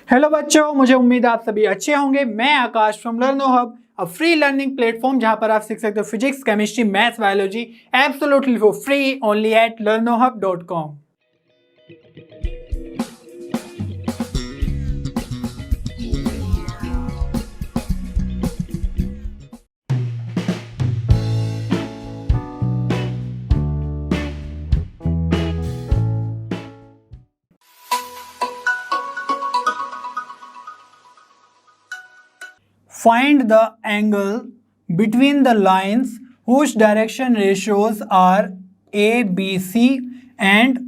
Hello बच्चों, मुझे उम्मीद है आप सभी अच्छे होंगे। मैं Akash from Learno Hub, a free learning platform जहां पर आप सीख सकते हो physics, chemistry, maths, biology absolutely for free only at learnohub.com। Find the angle between the lines whose direction ratios are a, b, c and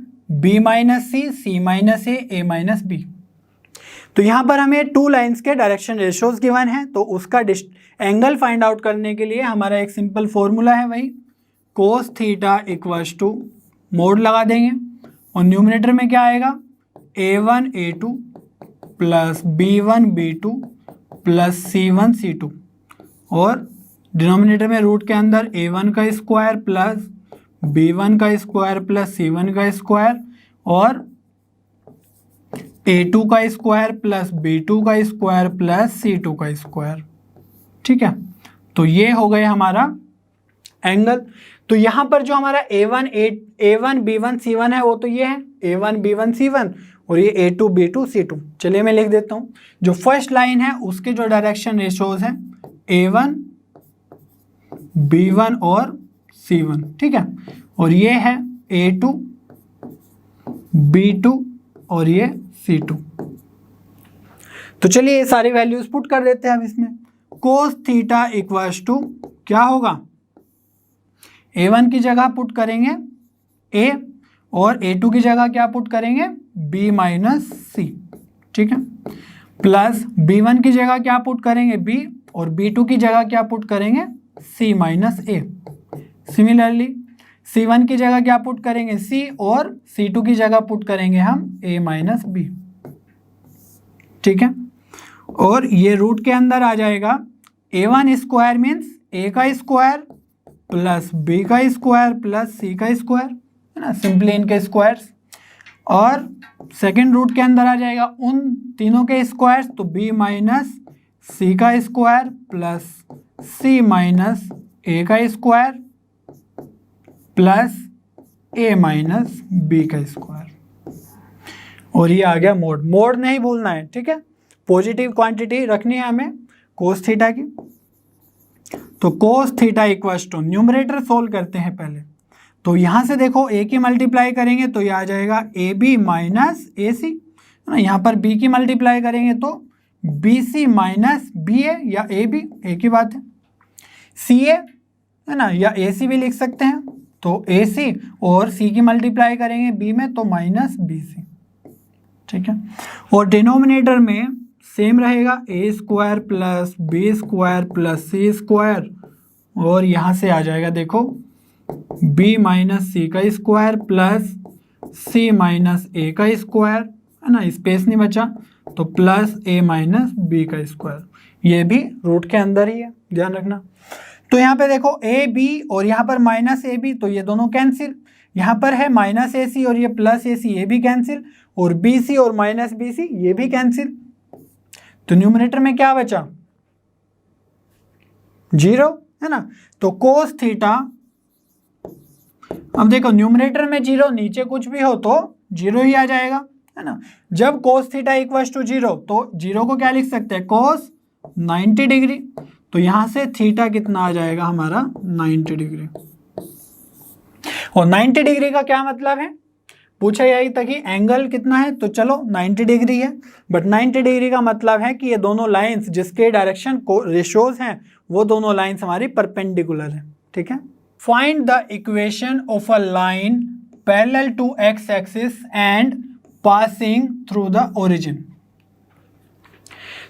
b minus c, c minus a, a minus b। तो यहाँ पर हमें two lines के direction ratios given है, तो उसका angle find out करने के लिए हमारा एक सिंपल फॉर्मूला है, वही cos theta equals to mod लगा देंगे और न्यूमरेटर में क्या आएगा a1 a2 plus b1 b2 plus c1 c2 और डिनोमिनेटर में रूट के अंदर a1 का स्क्वायर प्लस b1 का स्क्वायर प्लस c1 का स्क्वायर और a2 का स्क्वायर प्लस b2 का स्क्वायर प्लस c2 का स्क्वायर। ठीक है, तो ये हो गए हमारा एंगल। तो यहाँ पर जो हमारा a1 b1 c1 है वो तो ये है a1 b1 c1 और ये a2 b2 c2। चलिए मैं लिख देता हूँ, जो फर्स्ट लाइन है उसके जो डायरेक्शन रेशियोज हैं a1 b1 और c1। ठीक है, और ये है a2 b2 और ये c2। तो चलिए ये सारी वैल्यूज पुट कर देते हैं अब इसमें। कोस थीटा इक्वल्स टू क्या होगा, a1 की जगह पुट करेंगे a और a2 की जगह क्या पुट करेंगे b माइनस c। ठीक है, प्लस b1 की जगह क्या पुट करेंगे b और b2 की जगह क्या पुट करेंगे c minus a। Similarly c1 की जगह क्या पुट करेंगे c और c2 की जगह पुट करेंगे हम a माइनस b। ठीक है, और ये रूट के अंदर आ जाएगा a1 स्क्वायर मीन्स a का स्क्वायर प्लस b का स्क्वायर प्लस c का स्क्वायर, है ना, सिंपली इनके स्क्वायर्स। और सेकेंड रूट के अंदर आ जाएगा उन तीनों के स्क्वायर्स, तो b माइनस c का square plus c minus a का square plus a minus b का स्क्वायर। और ये आ गया मोड। मोड नहीं भूलना है, ठीक है, पॉजिटिव क्वांटिटी रखनी है हमें कोस थीटा की। तो cos theta equals to numerator solve करते हैं पहले। तो यहाँ से देखो a की मल्टीप्लाई करेंगे तो ये आ जाएगा AB माइनस AC, है ना। यहाँ पर B की मल्टीप्लाई करेंगे तो BC माइनस BA या AB, एक ही बात है। CA है ना, या AC भी लिख सकते हैं, तो AC और C की मल्टीप्लाई करेंगे B में तो माइनस BC। ठीक है, और डिनोमिनेटर में सेम रहेगा a square plus b square plus c square और यहाँ से आ जाएगा देखो b माइनस c का square plus c minus a का स्क्वायर, है ना, स्पेस नहीं बचा, तो प्लस a माइनस b का स्क्वायर। ये भी रूट के अंदर ही है, ध्यान रखना। तो यहाँ पे देखो a b और यहाँ पर माइनस a b, तो ये दोनों कैंसिल। यहाँ पर है माइनस ए सी और ये प्लस ए सी, ये भी कैंसिल, और बी सी और माइनस बी सी ये भी कैंसिल। तो न्यूमरेटर में क्या बचा 0, है ना। तो कोस थीटा, अब देखो न्यूमरेटर में 0, नीचे कुछ भी हो तो 0 ही आ जाएगा, है ना। जब कोस थीटा इक्वल्स टू 0 तो 0 को क्या लिख सकते हैं कोस 90 डिग्री। तो यहां से थीटा कितना आ जाएगा हमारा 90 डिग्री। और 90 डिग्री का क्या मतलब है, पूछा यही था कि एंगल कितना है, तो चलो 90 डिग्री है, बट 90 डिग्री का मतलब है कि ये दोनों लाइंस जिसके डायरेक्शन को रेशियोज हैं वो दोनों लाइंस हमारी परपेंडिकुलर है। ठीक है, find the equation of a line parallel to x axis and passing through the origin.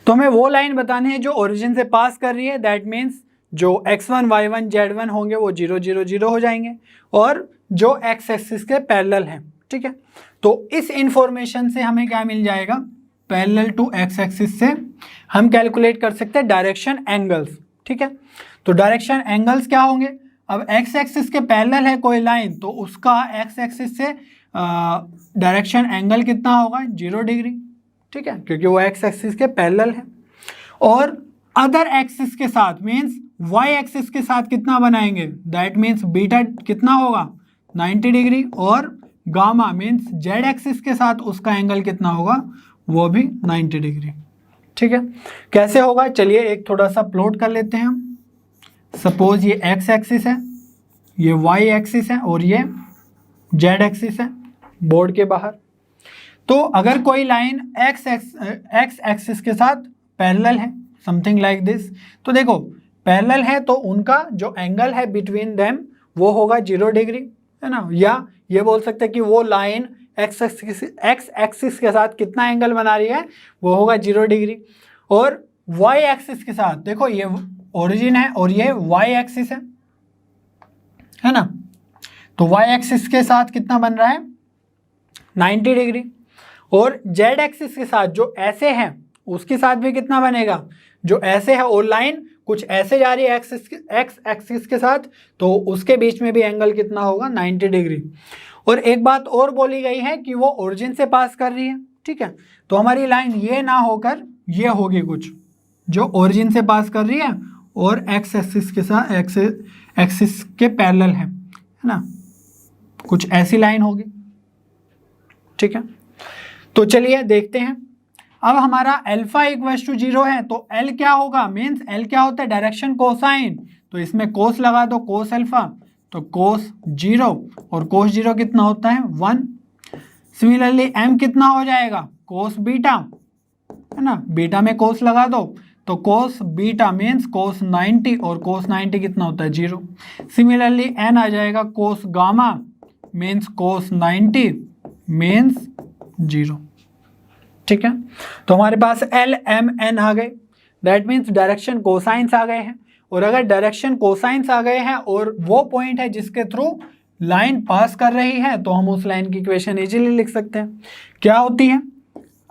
तो हमें वो लाइन बतानी है जो ओरिजिन से पास कर रही है, दैट मीन्स जो x1 y1 z1 होंगे वो 0 0 0 हो जाएंगे और जो x एक्सिस के पैरेलल हैं। ठीक है, तो इस इंफॉर्मेशन से हमें क्या मिल जाएगा, पैरेलल टू x एक्सिस से हम कैलकुलेट कर सकते हैं डायरेक्शन एंगल्स। ठीक है, तो डायरेक्शन एंगल्स क्या होंगे, अब x एक्सिस के पैरेलल है कोई लाइन तो उसका x एक्सिस से डायरेक्शन एंगल कितना होगा 0 डिग्री। ठीक है, क्योंकि वो एक्स एक्सिस के पैरेलल है। और अदर एक्सिस के साथ मीन्स वाई एक्सिस के साथ कितना बनाएंगे, दैट मीन्स बीटा कितना होगा 90 डिग्री, और गामा मीन्स जेड एक्सिस के साथ उसका एंगल कितना होगा, वो भी 90 डिग्री। ठीक है, कैसे होगा, चलिए एक थोड़ा सा प्लॉट कर लेते हैं हम। सपोज ये एक्स एक्सिस है, ये वाई एक्सिस है और ये जेड एक्सिस है बोर्ड के बाहर। तो अगर कोई लाइन एक्स एक्सिस के साथ पैरेलल है, समथिंग लाइक दिस, तो देखो पैरेलल है तो उनका जो एंगल है बिटवीन देम वो होगा 0 डिग्री, है ना। या ये बोल सकते हैं कि वो लाइन एक्स एक्सिस के साथ कितना एंगल बना रही है, वो होगा 0 डिग्री। और वाई एक्सिस के साथ देखो ये ओरिजिन है और ये वाई एक्सिस है ना, तो वाई एक्सिस के साथ कितना बन रहा है 90 डिग्री। और जेड एक्सिस के साथ जो ऐसे है उसके साथ भी कितना बनेगा, जो ऐसे है और लाइन कुछ ऐसे जा रही है एक्स एक्सिस के साथ, तो उसके बीच में भी एंगल कितना होगा 90 डिग्री। और एक बात और बोली गई है कि वो ओरिजिन से पास कर रही है, ठीक है, तो हमारी लाइन ये ना होकर ये होगी कुछ जो ओरिजिन से पास कर रही है और एक्स एक्सिस के साथ एक्सिस के पैरेलल है ना, कुछ ऐसी लाइन होगी। ठीक है, तो चलिए देखते हैं। अब हमारा अल्फा इक्वल्स टू 0 है तो एल क्या होगा, मीन्स एल क्या होता है डायरेक्शन कोसाइन, तो इसमें कोस लगा दो, कोस अल्फा, तो कोस 0 और कोस 0 कितना होता है 1। सिमिलरली एम कितना हो जाएगा कोस बीटा, है ना, बीटा में कोस लगा दो तो कोस बीटा मीन्स कोस 90 और कोस 90 कितना होता है 0। सिमिलरली एन आ जाएगा कोस गामा मीन्स कोस 90 मीन्स 0। ठीक है, तो हमारे पास एल एम एन आ गए, दैट मीन्स डायरेक्शन कोसाइंस आ गए हैं। और अगर डायरेक्शन कोसाइंस आ गए हैं और वो पॉइंट है जिसके थ्रू लाइन पास कर रही है, तो हम उस लाइन की इक्वेशन इजीली लिख सकते हैं। क्या होती है,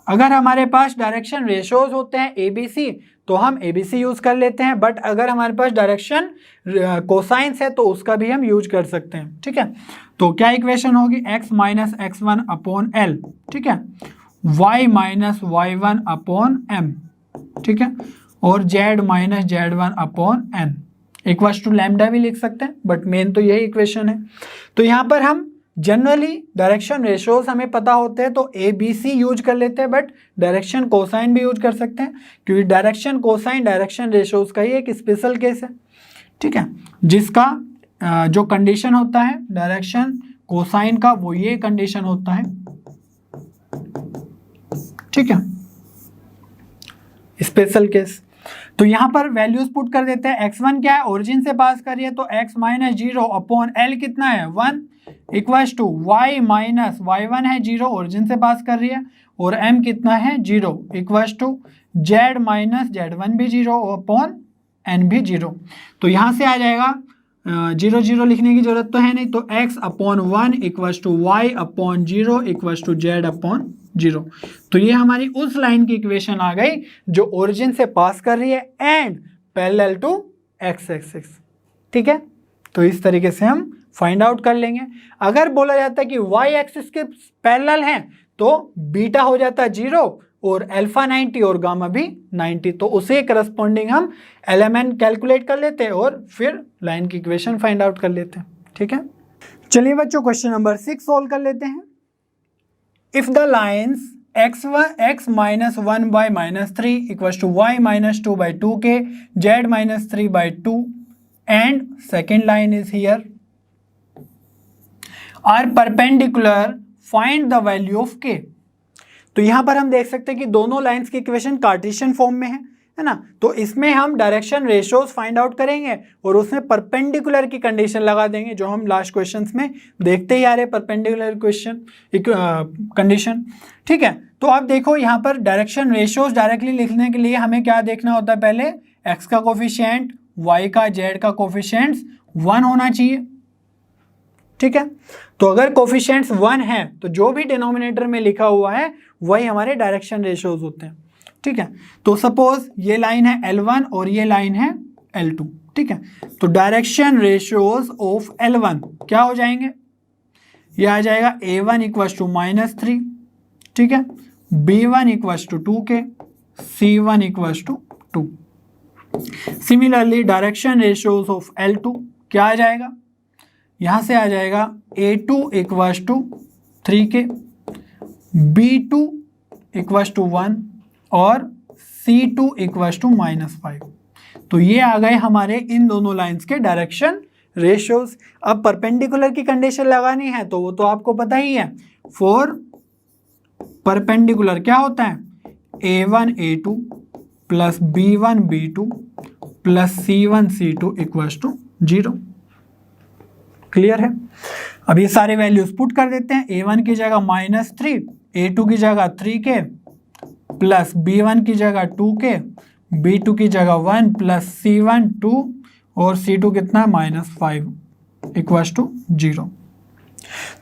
अगर हमारे पास डायरेक्शन रेशियोज होते हैं ABC तो हम ABC यूज कर लेते हैं, बट अगर हमारे पास डायरेक्शन कोसाइंस है तो उसका भी हम यूज कर सकते हैं। ठीक है, तो क्या इक्वेशन होगी x minus x1 upon L, ठीक है, y minus y1 upon m, ठीक है, और z minus z1 upon n equals to lambda भी लिख सकते हैं, बट मेन तो यही इक्वेशन है। तो यहाँ पर हम जनरली डायरेक्शन रेशियोज हमें पता होते हैं तो ABC यूज कर लेते हैं, बट डायरेक्शन कोसाइन भी यूज कर सकते हैं, क्योंकि डायरेक्शन कोसाइन डायरेक्शन रेशियोज का ही एक स्पेशल केस है। ठीक है, जिसका जो कंडीशन होता है डायरेक्शन कोसाइन का वो ये कंडीशन होता है। ठीक है, स्पेशल केस। तो यहां पर वैल्यूज पुट कर देते हैं। x1 क्या है, ओरिजिन से पास करिए, तो x माइनस 0 अपॉन एल कितना है 1 equals to y minus y1 है 0 ओरिजिन से पास कर रही है, और m कितना है 0 equals to z minus z1 भी 0 अपॉन n भी 0। तो यहाँ से आ जाएगा 0 0 लिखने की जरूरत तो है नहीं, तो x upon 1 equals to y upon 0 equals to z upon 0। तो ये हमारी उस लाइन की इक्वेशन आ गई जो ओरिजिन से पास कर रही है and parallel to x axis. ठीक है, तो इस तरीके से हम फाइंड आउट कर लेंगे। अगर बोला जाता है कि वाई एक्सिस के पैरेलल हैं तो बीटा हो जाता है 0 और अल्फा 90 और गामा भी 90, तो उसे करस्पॉन्डिंग हम LMN कैलकुलेट कर लेते हैं और फिर लाइन की इक्वेशन फाइंड आउट कर लेते हैं। ठीक है, चलिए बच्चों क्वेश्चन नंबर 6 सॉल्व कर लेते हैं। If the lines x minus 1 by minus 3 equals to y minus 2 by 2k, z minus 3 by 2 and second line is here are perpendicular, find the value of k। तो यहां पर हम देख सकते हैं कि दोनों लाइंस की इक्वेशन कार्टेशियन फॉर्म में है ना, तो इसमें हम डायरेक्शन रेशियोज फाइंड आउट करेंगे और उसमें परपेंडिकुलर की कंडीशन लगा देंगे, जो हम लास्ट क्वेश्चंस में देखते ही आ रहे परपेंडिकुलर क्वेश्चन कंडीशन। ठीक है, तो अब देखो यहाँ पर डायरेक्शन रेशियोज डायरेक्टली लिखने के लिए हमें क्या देखना होता है, पहले x का कोफिशिएंट, y का z का कोफिशिएंट 1 होना चाहिए। ठीक है, तो अगर कोफिशिएंट्स 1 है तो जो भी डिनोमिनेटर में लिखा हुआ है वही हमारे डायरेक्शन रेशियोज होते हैं। ठीक है, तो सपोज ये लाइन है L1 और ये लाइन है L2। ठीक है, तो डायरेक्शन रेशियोज ऑफ L1 क्या हो जाएंगे, ये आ जाएगा A1 इक्वल्स टू -3, ठीक है, B1 equals to 2K, C1 equals to 2। Similarly direction ratios of L2 क्या आ जाएगा, यहाँ से आ जाएगा A2 equals to 3K, B2 equals to 1 और C2 इक्वल्स टू -5। तो ये आ गए हमारे इन दोनों लाइंस के डायरेक्शन रेशियोज। अब परपेंडिकुलर की कंडीशन लगानी है तो वो तो आपको पता ही है, फॉर परपेंडिकुलर क्या होता है, A1 A2 plus B1 B2 plus C1 C2 equals to 0। Clear है। अब ये सारे वैल्यूज पुट कर देते हैं। A1 की जगह -3, A2 की जगह 3K प्लस B1 की जगह 2K, B2 की जगह 1 प्लस C1 2 और C2 कितना है -5 इक्वल्स टू 0।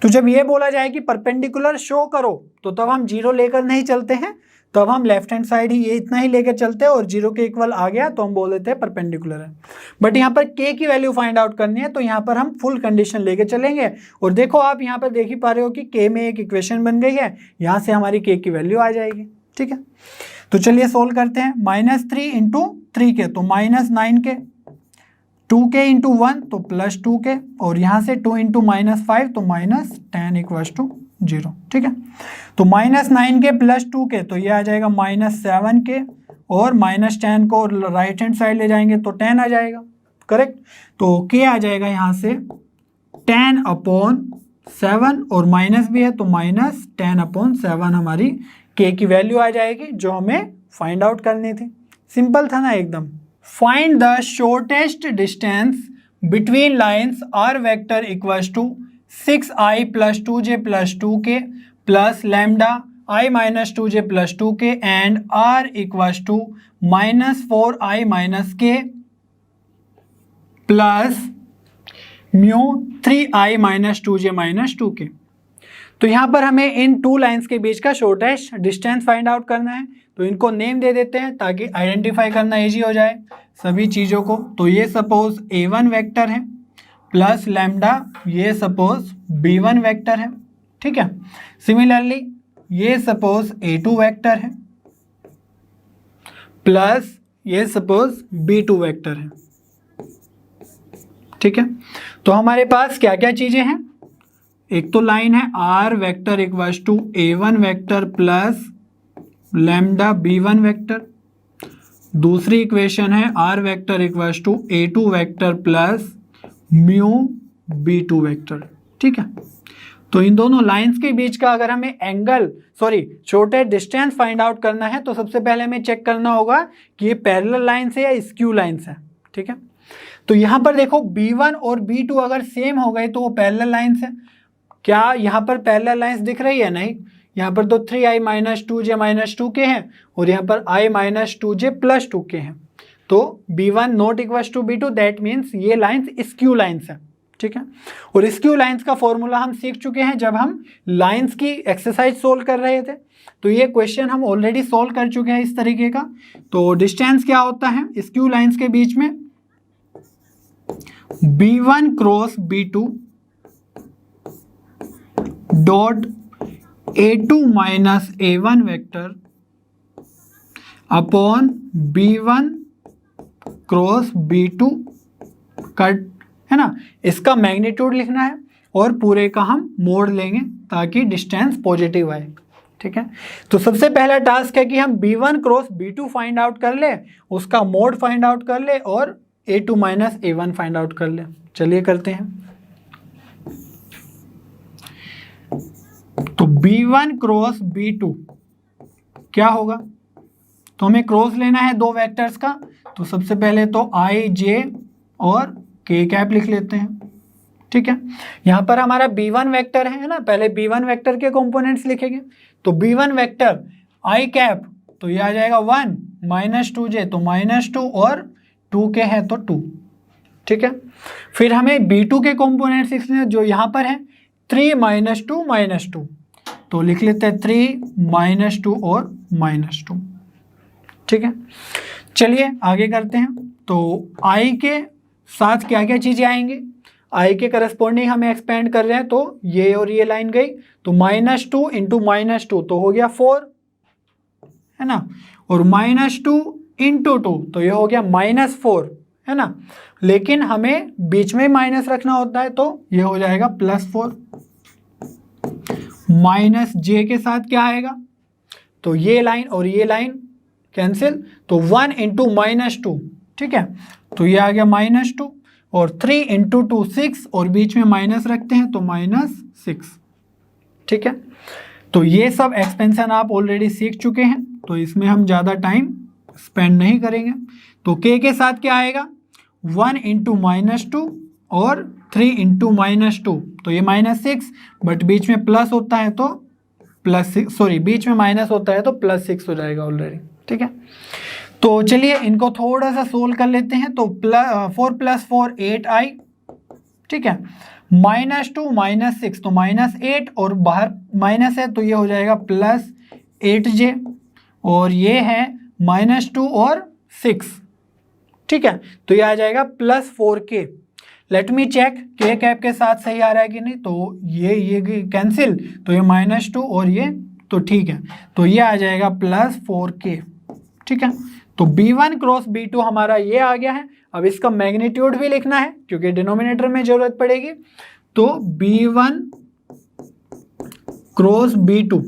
तो जब ये बोला जाए कि परपेंडिकुलर शो करो तो तब हम 0 लेकर नहीं चलते हैं, तब हम लेफ्ट हैंड साइड ही ये इतना ही लेकर चलते हैं और 0 के इक्वल आ गया तो हम बोल देते हैं परपेंडिकुलर है। बट यहाँ पर K की वैल्यू फाइंड आउट करनी है तो यहाँ पर हम फुल कंडीशन लेके चलेंगे। और देखो आप यहाँ पर देख ही पा रहे हो कि K में एक इक्वेशन बन गई है, यहाँ से हमारी K की वैल्यू आ जाएगी। ठीक है, तो चलिए सोल्व करते हैं। -3 इंटू 3K तो -9K, 2K इंटू 1 तो +2K और यहाँ से 2 इंटू -5 तो -10 इक्वल्स टू 0। ठीक है, तो -9K प्लस 2K तो ये आ जाएगा -7K और -10 को राइट हैंड साइड ले जाएंगे तो 10 आ जाएगा। करेक्ट, तो K आ जाएगा यहाँ से 10/7 और माइनस भी है तो -10/7 हमारी K की वैल्यू आ जाएगी जो हमें फाइंड आउट करनी थी। सिंपल था ना एकदम। Find the shortest distance between lines R vector equals to 6i + 2j + 2k plus lambda i - 2j + 2k and R equals to -4i - k plus mu 3i - 2j - 2k। तो यहाँ पर हमें इन two lines के बीच का shortest distance find out करना है, तो इनको नेम दे देते हैं ताकि आइडेंटिफाई करना इजी हो जाए सभी चीज़ों को। तो ये सपोज A1 वेक्टर है प्लस लैम्डा ये सपोज B1 वेक्टर है। ठीक है, सिमिलरली ये सपोज A2 वेक्टर है प्लस ये सपोज B2 वेक्टर है। ठीक है, तो हमारे पास क्या क्या चीज़ें हैं, एक तो लाइन है R vector equals to A1 vector plus lambda B1 vector. दूसरी इक्वेशन है R vector equals to A2 vector plus mu B2 vector. ठीक है, तो इन दोनों लाइंस के बीच का अगर हमें छोटे डिस्टेंस फाइंड आउट करना है तो सबसे पहले हमें चेक करना होगा कि ये पैरेलल लाइंस है या स्क्यू लाइंस है। ठीक है, तो यहाँ पर देखो B1 और B2 अगर सेम हो गए तो वो पैरेलल लाइंस है। क्या यहाँ पर पैरेलल लाइंस दिख रही है? नहीं, यहाँ पर तो 3i - 2j - 2k है और यहाँ पर i - 2j + 2k है। तो B1 not equals to B2, that means ये लाइंस स्क्यू लाइंस है। ठीक है, और स्क्यू लाइंस का फॉर्मूला हम सीख चुके हैं जब हम लाइंस की एक्सरसाइज सोल्व कर रहे थे। तो ये क्वेश्चन हम ऑलरेडी सोल्व कर चुके हैं इस तरीके का। तो डिस्टेंस क्या होता है स्क्यू लाइंस के बीच में, B1 cross B2 dot A2 minus A1 vector upon B1 cross B2 cut है ना, इसका मैग्नीट्यूड लिखना है और पूरे का हम मोड लेंगे ताकि डिस्टेंस पॉजिटिव आए। ठीक है, तो सबसे पहला टास्क है कि हम B1 cross B2 find out कर ले, उसका मोड फाइंड आउट कर ले और A2 minus A1 find out कर ले। चलिए करते हैं। तो B1 क्रॉस B2 क्या होगा, तो हमें क्रॉस लेना है दो वेक्टर्स का। तो सबसे पहले तो I J और K कैप लिख लेते हैं। ठीक है, यहाँ पर हमारा B1 वेक्टर है ना, पहले B1 वेक्टर के कंपोनेंट्स लिखेंगे। तो B1 वेक्टर I कैप तो ये आ जाएगा 1 - 2j तो -2 और 2k है तो 2। ठीक है, फिर हमें B2 के कंपोनेंट्स लिखने जो यहाँ पर है 3 - 2 -2 तो लिख लेते हैं 3 - 2 और -2। ठीक है, चलिए आगे करते हैं। तो I के साथ क्या क्या चीज़ें आएंगी, I के करस्पॉन्डिंग हमें एक्सपेंड कर रहे हैं तो ये और ये लाइन गई तो -2 इंटू -2 तो हो गया 4 है ना, और -2 इंटू 2 तो ये हो गया -4, है ना, लेकिन हमें बीच में माइनस रखना होता है तो ये हो जाएगा +4। माइनस जे के साथ क्या आएगा, तो ये लाइन और ये लाइन कैंसिल, तो 1 इंटू -2, ठीक है, तो ये आ गया -2, और 3 इंटू 2 6, और बीच में माइनस रखते हैं तो -6, ठीक है। तो ये सब एक्सपेंशन आप ऑलरेडी सीख चुके हैं, तो इसमें हम ज़्यादा टाइम स्पेंड नहीं करेंगे। तो के साथ क्या आएगा, 1 इंटू -2 और 3 इंटू -2, तो ये -6, बट बीच में प्लस होता है तो +6, सॉरी बीच में माइनस होता है तो +6 हो जाएगा ऑलरेडी, ठीक है। तो चलिए इनको थोड़ा सा सोल्व कर लेते हैं। तो 4 + 4 8i, ठीक है, -2 -6 तो -8, और बाहर माइनस है तो ये हो जाएगा +8j, और ये है -2 और 6, ठीक है, तो ये आ जाएगा +4k। लेट मी चेक के कैप के साथ सही आ रहा है कि नहीं, तो ये कैंसिल, तो ये -2 और ये तो ठीक है, तो ये आ जाएगा +4k, ठीक है। तो B1 क्रॉस B2 हमारा ये आ गया है। अब इसका मैग्नीट्यूड भी लिखना है क्योंकि डिनोमिनेटर में जरूरत पड़ेगी। तो B1 क्रॉस B2,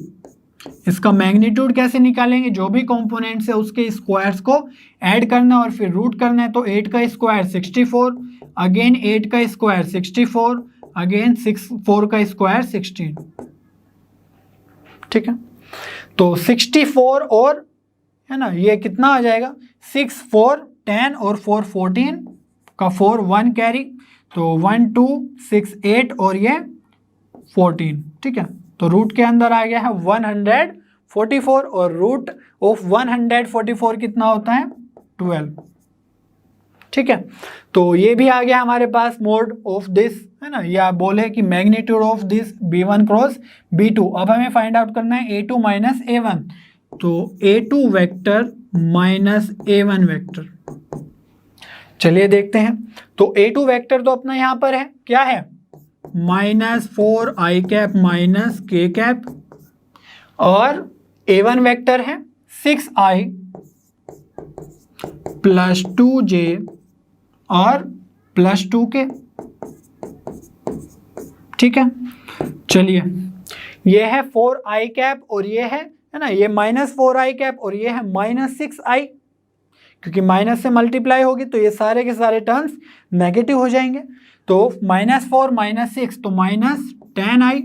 इसका मैग्नीट्यूड कैसे निकालेंगे, जो भी कंपोनेंट्स है उसके स्क्वायर्स को ऐड करना और फिर रूट करना है। तो 8 का स्क्वायर 64, अगेन 8 का स्क्वायर 64, अगेन 4 का स्क्वायर 16, ठीक है। तो 64 और, है ना, ये कितना आ जाएगा, 6 4 10 और 4 14 का 4 1 कैरी, तो 1 2 6 8 और ये 14, ठीक है। तो रूट के अंदर आ गया है 144, और रूट ऑफ 144 कितना होता है, 12, ठीक है। तो ये भी आ गया हमारे पास मोड ऑफ दिस, है ना, या बोले कि magnitude of this B1 cross B2। अब हमें फाइंड आउट करना है A2 माइनस A1, तो A2 vector minus A1 vector. चलिए देखते हैं। तो A2 वेक्टर तो अपना यहां पर है, क्या है, -4i cap minus k cap, और A1 वेक्टर है 6i प्लस 2j और प्लस 2k, ठीक है। चलिए ये है 4i कैप और ये है ना, ये -4i कैप और ये है -6i, क्योंकि माइनस से मल्टीप्लाई होगी तो ये सारे के सारे टर्म्स नेगेटिव हो जाएंगे। तो -4 -6 तो -10i,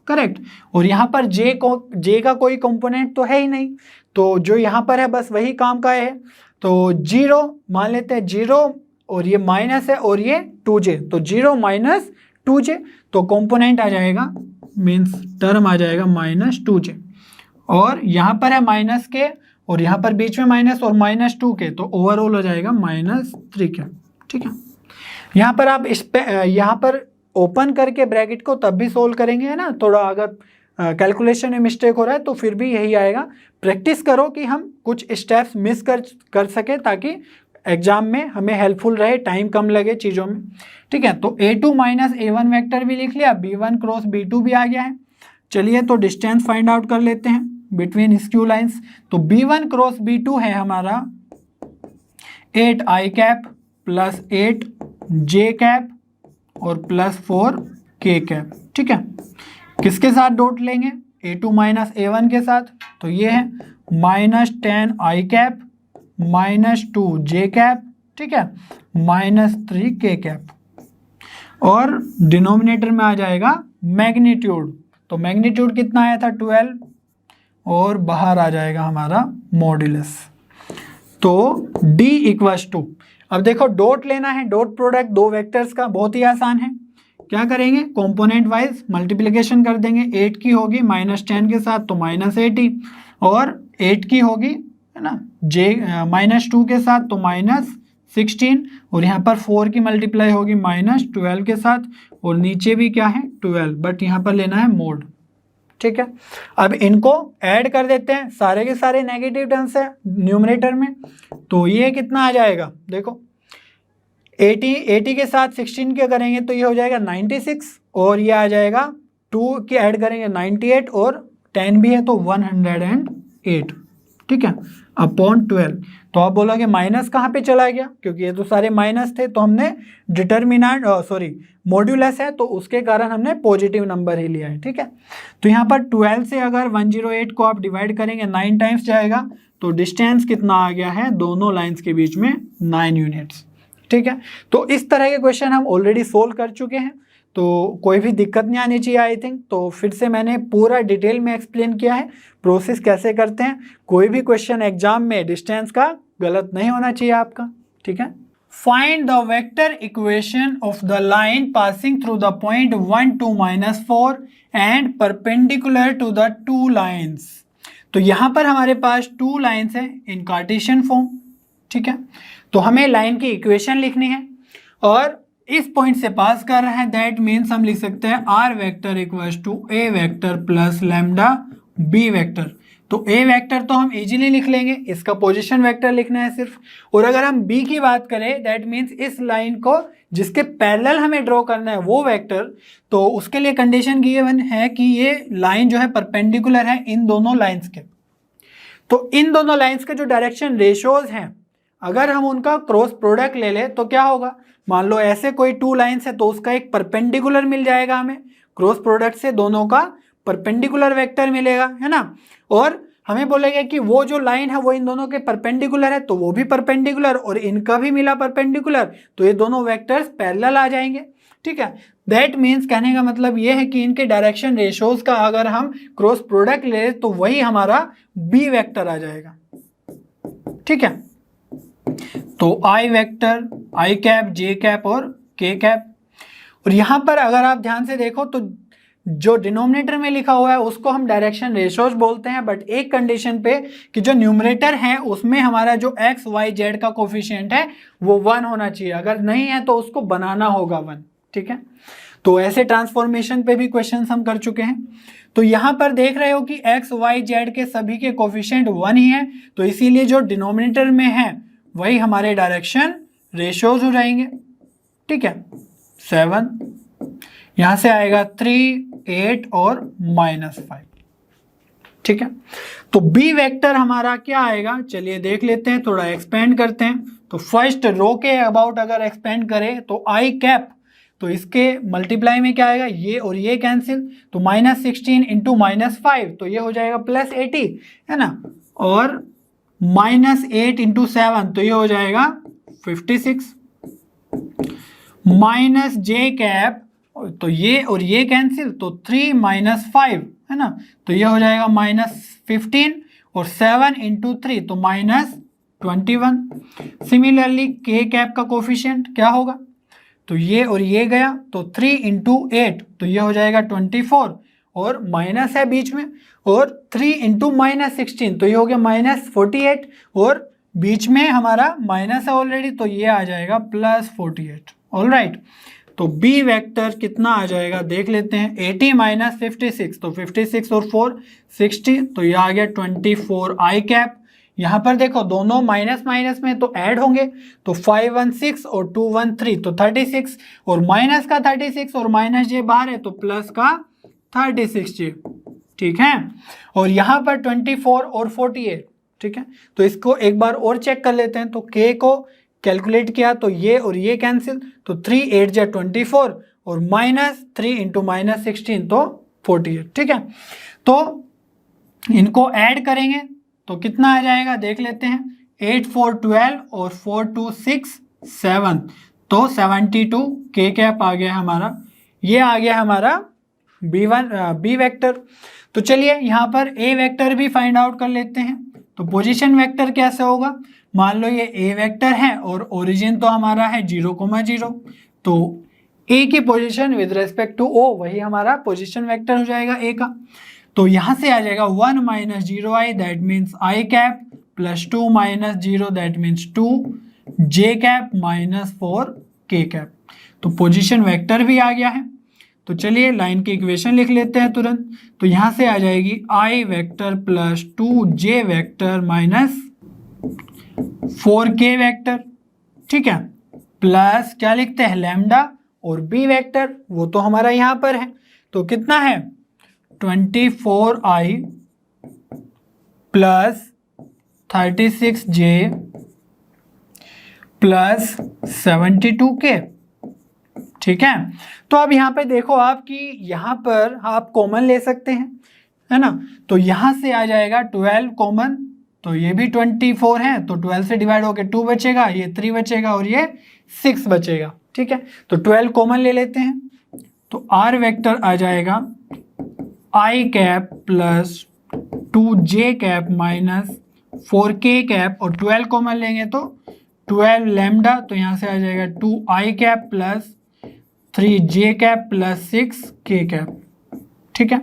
करेक्ट। और यहाँ पर j का कोई कंपोनेंट तो है ही नहीं, तो जो यहाँ पर है बस वही काम का है। तो 0 मान लेते हैं, 0 और ये माइनस है और ये 2j, तो 0 माइनस 2j, तो कंपोनेंट आ जाएगा, मीन्स टर्म आ जाएगा -2j। और यहाँ पर है -k और यहाँ पर बीच में माइनस और -2k, तो ओवरऑल हो जाएगा -3k, ठीक है। यहाँ पर आप इस पे यहाँ पर ओपन करके ब्रैकेट को तब भी सोल्व करेंगे, है ना, थोड़ा अगर कैलकुलेशन में मिस्टेक हो रहा है तो फिर भी यही आएगा। प्रैक्टिस करो कि हम कुछ स्टेप्स मिस कर सके ताकि एग्जाम में हमें हेल्पफुल रहे, टाइम कम लगे चीज़ों में, ठीक है। तो A2 माइनस A1 वेक्टर भी लिख लिया, B1 क्रॉस B2 भी आ गया है। चलिए तो डिस्टेंस फाइंड आउट कर लेते हैं बिटवीन स्क्यू लाइंस। तो B1 क्रॉस B2 है हमारा 8i cap plus 8j cap और प्लस 4k कैप, ठीक है। किसके साथ डॉट लेंगे, A2 माइनस A1 के साथ, तो ये है -10i कैप -2j कैप, ठीक है, -3k कैप, और डिनोमिनेटर में आ जाएगा मैग्नीट्यूड। तो मैग्नीट्यूड कितना आया था, 12, और बाहर आ जाएगा हमारा मॉड्यूलस। तो D इक्वल्स टू, अब देखो डॉट लेना है, डॉट प्रोडक्ट दो वेक्टर्स का, बहुत ही आसान है। क्या करेंगे, कंपोनेंट वाइज मल्टीप्लिकेशन कर देंगे। 8 की होगी -10 के साथ तो -80, और 8 की होगी, है ना, -2 के साथ तो -16, और यहाँ पर 4 की मल्टीप्लाई होगी -12 के साथ, और नीचे भी क्या है 12, बट यहाँ पर लेना है मोड, ठीक है। अब इनको ऐड कर देते हैं, सारे के सारे नेगेटिव टर्म्स है न्यूमरेटर में, तो ये कितना आ जाएगा, देखो 80 के साथ 16 के करेंगे तो ये हो जाएगा 96, और ये आ जाएगा 2 के ऐड करेंगे 98, और 10 भी है तो 108, ठीक है, अपॉन 12। तो आप बोलोगे माइनस कहाँ पे चला गया, क्योंकि ये तो सारे माइनस थे, तो हमने डिटर्मिनेंट मॉड्यूलस है तो उसके कारण हमने पॉजिटिव नंबर ही लिया है। ठीक है, तो यहाँ पर 12 से अगर 108 को आप डिवाइड करेंगे 9 टाइम्स जाएगा, तो डिस्टेंस कितना आ गया है दोनों लाइंस के बीच में, 9 यूनिट्स। ठीक है, तो इस तरह के क्वेश्चन हम ऑलरेडी सोल्व कर चुके हैं, तो कोई भी दिक्कत नहीं आनी चाहिए आई थिंक। तो फिर से मैंने पूरा डिटेल में एक्सप्लेन किया है प्रोसेस कैसे करते हैं। कोई भी क्वेश्चन एग्जाम में डिस्टेंस का गलत नहीं होना चाहिए आपका। ठीक है, find the vector equation of the line passing through the point 1 2 -4 and perpendicular to the two lines. तो यहां पर हमारे पास टू लाइन्स है इन कार्टेशियन फॉर्म। ठीक है, तो हमें लाइन की इक्वेशन लिखनी है और इस पॉइंट से पास कर रहे हैं, दैट मीन्स हम लिख सकते हैं R vector equals to A vector plus lambda B vector. तो ए वेक्टर तो हम इजीली लिख लेंगे, इसका पोजीशन वेक्टर लिखना है सिर्फ। और अगर हम बी की बात करें, दैट मीन्स इस लाइन को जिसके पैरेलल हमें ड्रॉ करना है वो वेक्टर, तो उसके लिए कंडीशन गिवन है कि ये लाइन जो है परपेंडिकुलर है इन दोनों लाइंस के। तो इन दोनों लाइंस के जो डायरेक्शन रेशियोज हैं, अगर हम उनका क्रॉस प्रोडक्ट ले ले तो क्या होगा, मान लो ऐसे कोई टू लाइन्स है तो उसका एक परपेंडिकुलर मिल जाएगा हमें, क्रॉस प्रोडक्ट से दोनों का परपेंडिकुलर वेक्टर मिलेगा, है ना। और हमें बोलेगा कि वो जो लाइन है वो इन दोनों के परपेंडिकुलर है, तो वो भी परपेंडिकुलर और इनका भी मिला परपेंडिकुलर, तो ये दोनों वेक्टर्स पैरेलल आ जाएंगे। ठीक है, दैट मीन्स कहने का मतलब ये है कि इनके डायरेक्शन रेशियोज का अगर हम क्रॉस प्रोडक्ट ले तो वही हमारा बी वेक्टर आ जाएगा। ठीक है, तो आई वेक्टर, आई कैप, जे कैप और के कैप। और यहां पर अगर आप ध्यान से देखो तो जो डिनोमिनेटर में लिखा हुआ है उसको हम डायरेक्शन रेशियोज बोलते हैं, बट एक कंडीशन पे कि जो न्यूमरेटर है उसमें हमारा जो एक्स वाई जेड का कोफिशिएंट है वो 1 होना चाहिए, अगर नहीं है तो उसको बनाना होगा 1। ठीक है, तो ऐसे ट्रांसफॉर्मेशन पे भी क्वेश्चंस हम कर चुके हैं। तो यहां पर देख रहे हो कि एक्स वाई जेड के सभी के कोफिशिएंट 1 ही है, तो इसीलिए जो डिनोमिनेटर में है वही हमारे डायरेक्शन रेशियोज हो जाएंगे। ठीक है, 7, यहां से आएगा 3, 8 और -5। ठीक है, तो बी वेक्टर हमारा क्या आएगा, चलिए देख लेते हैं, थोड़ा एक्सपेंड करते हैं। तो फर्स्ट रो के अबाउट अगर एक्सपेंड करें तो आई कैप, तो इसके मल्टीप्लाई में क्या आएगा, ये और ये कैंसिल, तो -16 इंटू -5 तो ये हो जाएगा +80, है ना। और -8 इंटू 7 तो ये हो जाएगा 56, माइनस जे कैप, तो ये और ये कैंसिल, तो 3 - 5, है ना, तो ये हो जाएगा -15 और 7 इंटू 3 तो -21। सिमिलरली के कैप का कोफिशिएंट क्या होगा, तो ये और ये गया, तो 3 इंटू 8 तो ये हो जाएगा 24 और माइनस है बीच में, और 3 इंटू -16 तो ये हो गया -48 और बीच में हमारा माइनस है ऑलरेडी, तो ये आ जाएगा +48। ऑलराइट, तो बी वेक्टर कितना आ जाएगा देख लेते हैं, 80 - 56 तो 56 और 4 60, तो ये आ गया 24 आई कैप। यहाँ पर देखो दोनों माइनस माइनस में तो ऐड होंगे, तो 5 1 6 और 2 1 3 तो 36, और माइनस का 36 और माइनस जे बाहर है तो प्लस का 36 जे। ठीक है, और यहाँ पर 24 और 48। ठीक है, तो इसको एक बार और चेक कर लेते हैं, तो के को कैलकुलेट किया तो ये और ये कैंसिल, तो 3 8 जा 24 और -3 इंटू -16 तो 48। ठीक है, तो इनको ऐड करेंगे तो कितना आ जाएगा देख लेते हैं, 8 4 12 और 4 2 6 7 तो 72 के कैप आ गया हमारा, ये आ गया हमारा बी वेक्टर। तो चलिए यहाँ पर ए वेक्टर भी फाइंड आउट कर लेते हैं। तो पोजीशन वेक्टर कैसे होगा, मान लो ये ए वेक्टर है और ओरिजिन तो हमारा है 0,0, तो ए की position with respect to O वही हमारा पोजीशन वेक्टर हो जाएगा ए का। तो यहाँ से आ जाएगा 1 - 0i that means I cap, +2 - 0 that means 2 J cap, -4 के कैप। तो पोजीशन वेक्टर भी आ गया है। तो चलिए लाइन की इक्वेशन लिख लेते हैं तुरंत। तो यहाँ से आ जाएगी आई वेक्टर +2 जे वेक्टर -4 के वेक्टर। ठीक है, प्लस क्या लिखते हैं लैम्डा, और बी वेक्टर वो तो हमारा यहाँ पर है, तो कितना है 24i + 36J प्लस 72K। ठीक है, तो अब यहाँ पे देखो आपकी, यहाँ पर आप कॉमन ले सकते हैं, है ना। तो यहाँ से आ जाएगा 12 कॉमन, तो ये भी 24 है, तो 12 से डिवाइड होके 2 बचेगा, ये 3 बचेगा और ये 6 बचेगा। ठीक है, तो 12 कॉमन ले लेते हैं, तो R वेक्टर आ जाएगा I cap plus 2J cap minus 4K cap, और 12 कॉमन लेंगे तो 12 लैम्डा, तो यहाँ से आ जाएगा 2I cap plus 3J cap plus 6K cap. ठीक है,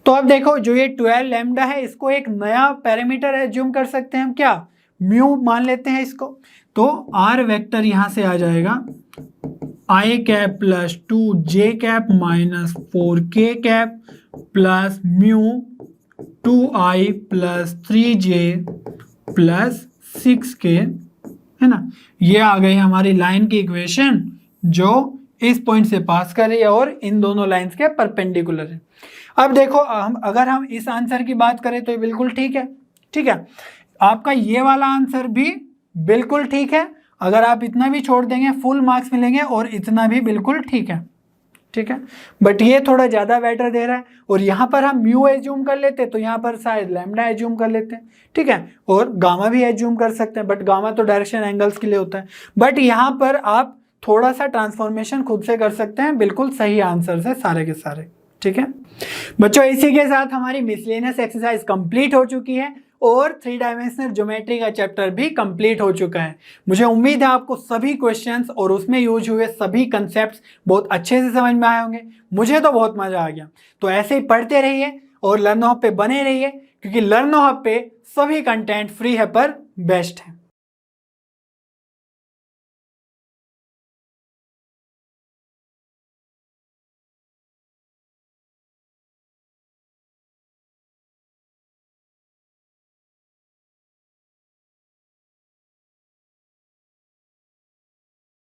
तो अब देखो जो ये 12 लैम्डा है, इसको एक नया पैरामीटर एज्यूम कर सकते हैं हम, क्या, म्यू मान लेते हैं इसको। तो R वेक्टर यहाँ से आ जाएगा I cap plus 2J cap minus 4K cap plus mu 2I plus 3J plus 6K, है ना। ये आ गई हमारी लाइन की इक्वेशन जो इस पॉइंट से पास कर रही है और इन दोनों लाइंस के परपेंडिकुलर है। अब देखो अगर हम इस आंसर की बात करें तो ये बिल्कुल ठीक है। ठीक है, आपका ये वाला आंसर भी बिल्कुल ठीक है, अगर आप इतना भी छोड़ देंगे फुल मार्क्स मिलेंगे, और इतना भी बिल्कुल ठीक है। ठीक है, बट ये थोड़ा ज़्यादा बेटर दे रहा है, और यहाँ पर हम म्यू एज्यूम कर लेते तो यहाँ पर शायद लैम्डा एज्यूम कर लेते हैं। ठीक है, और गामा भी एज्यूम कर सकते हैं, बट गामा तो डायरेक्शन एंगल्स के लिए होता है, बट यहाँ पर आप थोड़ा सा ट्रांसफॉर्मेशन खुद से कर सकते हैं, बिल्कुल सही आंसर है सारे के सारे। ठीक है बच्चों, इसी के साथ हमारी मिसलेनियस एक्सरसाइज कंप्लीट हो चुकी है और 3 डायमेंशनल ज्योमेट्री का चैप्टर भी कंप्लीट हो चुका है। मुझे उम्मीद है आपको सभी क्वेश्चंस और उसमें यूज हुए सभी कंसेप्ट्स बहुत अच्छे से समझ में आए होंगे। मुझे तो बहुत मजा आ गया। तो ऐसे ही पढ़ते रहिए और लर्नो हब पे बने रहिए, क्योंकि लर्नो हब पे सभी कंटेंट फ्री है पर बेस्ट है।